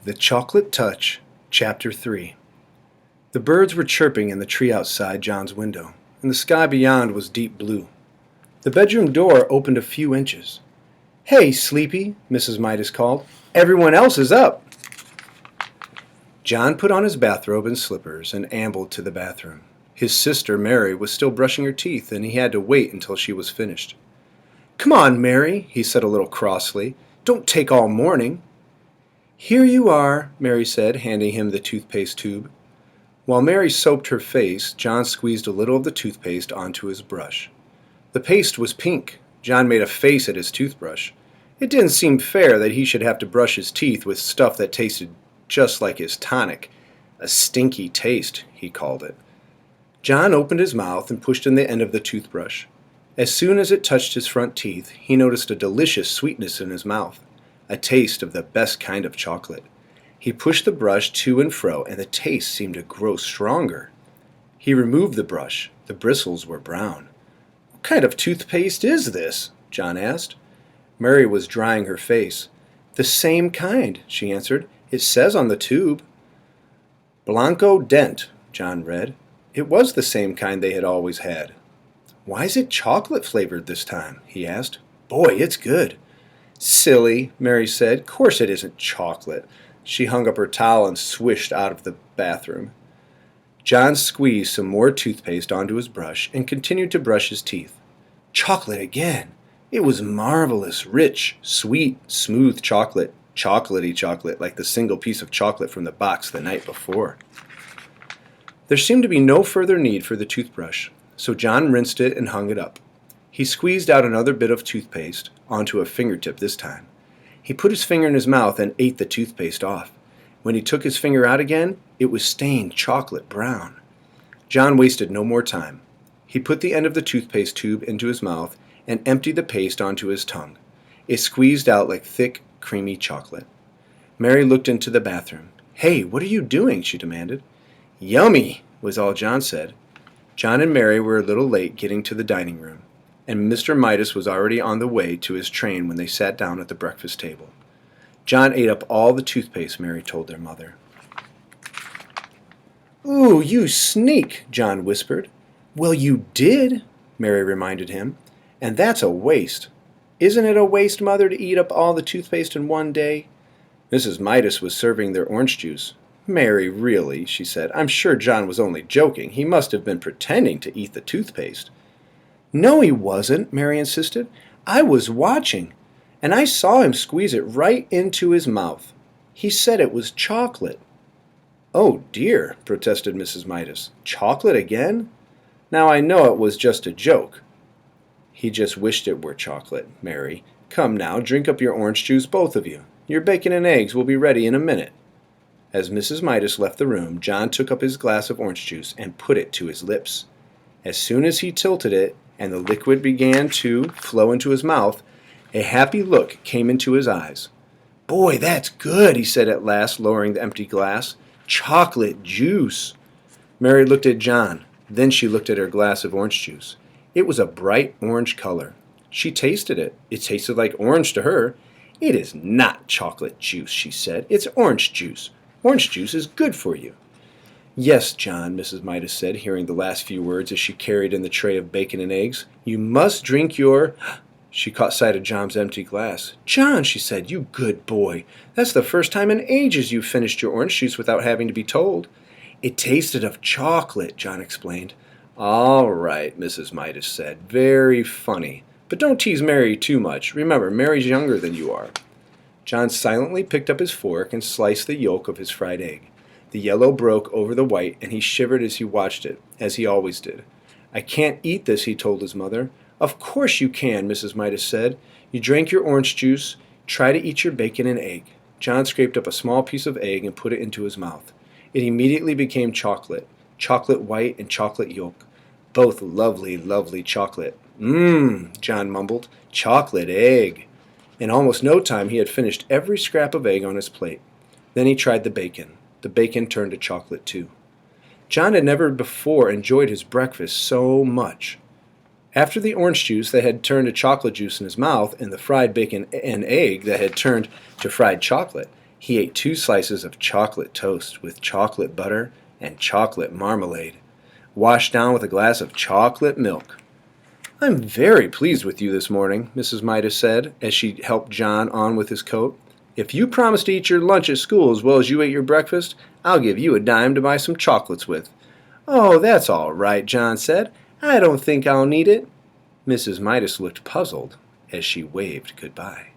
The Chocolate Touch, Chapter 3. The birds were chirping in the tree outside John's window, and the sky beyond was deep blue. The bedroom door opened a few inches. "Hey, Sleepy," Mrs. Midas called. "Everyone else is up." John put on his bathrobe and slippers and ambled to the bathroom. His sister, Mary, was still brushing her teeth, and he had to wait until she was finished. "Come on, Mary," he said a little crossly. "Don't take all morning." "Here you are," Mary said, handing him the toothpaste tube. While Mary soaped her face, John squeezed a little of the toothpaste onto his brush. The paste was pink. John made a face at his toothbrush. It didn't seem fair that he should have to brush his teeth with stuff that tasted just like his tonic. A stinky taste, he called it. John opened his mouth and pushed in the end of the toothbrush. As soon as it touched his front teeth, he noticed a delicious sweetness in his mouth, a taste of the best kind of chocolate. He pushed the brush to and fro, and the taste seemed to grow stronger. He removed the brush. The bristles were brown. "What kind of toothpaste is this?" John asked. Mary was drying her face. "The same kind," she answered. "It says on the tube." "Blanco Dent," John read. It was the same kind they had always had. "Why is it chocolate flavored this time?" he asked. "Boy, it's good." "Silly," Mary said. "Course it isn't chocolate." She hung up her towel and swished out of the bathroom. John squeezed some more toothpaste onto his brush and continued to brush his teeth. Chocolate again! It was marvelous, rich, sweet, smooth chocolate, chocolatey chocolate, like the single piece of chocolate from the box the night before. There seemed to be no further need for the toothbrush, so John rinsed it and hung it up. He squeezed out another bit of toothpaste, onto a fingertip this time. He put his finger in his mouth and ate the toothpaste off. When he took his finger out again, it was stained chocolate brown. John wasted no more time. He put the end of the toothpaste tube into his mouth and emptied the paste onto his tongue. It squeezed out like thick, creamy chocolate. Mary looked into the bathroom. "Hey, what are you doing?" she demanded. "Yummy," was all John said. John and Mary were a little late getting to the dining room, and Mr. Midas was already on the way to his train when they sat down at the breakfast table. John ate up all the toothpaste, Mary told their mother. "Ooh, you sneak," John whispered. "Well, you did," Mary reminded him. "And that's a waste." "Isn't it a waste, Mother, to eat up all the toothpaste in one day?" Mrs. Midas was serving their orange juice. "Mary, really," she said. "I'm sure John was only joking. He must have been pretending to eat the toothpaste." "No, he wasn't," Mary insisted. "I was watching, and I saw him squeeze it right into his mouth. He said it was chocolate." "Oh, dear," protested Mrs. Midas. "Chocolate again? Now I know it was just a joke." "He just wished it were chocolate, Mary. Come now, drink up your orange juice, both of you. Your bacon and eggs will be ready in a minute." As Mrs. Midas left the room, John took up his glass of orange juice and put it to his lips. As soon as he tilted it and the liquid began to flow into his mouth, a happy look came into his eyes. "Boy, that's good," he said at last, lowering the empty glass. "Chocolate juice." Mary looked at John. Then she looked at her glass of orange juice. It was a bright orange color. She tasted it. It tasted like orange to her. "It is not chocolate juice," she said. "It's orange juice. Orange juice is good for you." "Yes, John," Mrs. Midas said, hearing the last few words as she carried in the tray of bacon and eggs. "You must drink your—" She caught sight of John's empty glass. "John," she said, "you good boy. That's the first time in ages you've finished your orange juice without having to be told." "It tasted of chocolate," John explained. "All right," Mrs. Midas said. "Very funny. But don't tease Mary too much. Remember, Mary's younger than you are." John silently picked up his fork and sliced the yolk of his fried egg. The yellow broke over the white, and he shivered as he watched it, as he always did. "I can't eat this," he told his mother. "Of course you can," Mrs. Midas said. "You drank your orange juice. Try to eat your bacon and egg." John scraped up a small piece of egg and put it into his mouth. It immediately became chocolate white and chocolate yolk. Both lovely, lovely chocolate. "Mmm," John mumbled. "Chocolate egg." In almost no time he had finished every scrap of egg on his plate. Then he tried the bacon. The bacon turned to chocolate too. John had never before enjoyed his breakfast so much. After the orange juice that had turned to chocolate juice in his mouth and the fried bacon and egg that had turned to fried chocolate, He ate 2 slices of chocolate toast with chocolate butter and chocolate marmalade, washed down with a glass of chocolate milk. "I'm very pleased with you this morning," Mrs. Midas said, as she helped John on with his coat. "If you promise to eat your lunch at school as well as you ate your breakfast, I'll give you a dime to buy some chocolates with." "Oh, that's all right," John said. "I don't think I'll need it." Mrs. Midas looked puzzled as she waved goodbye.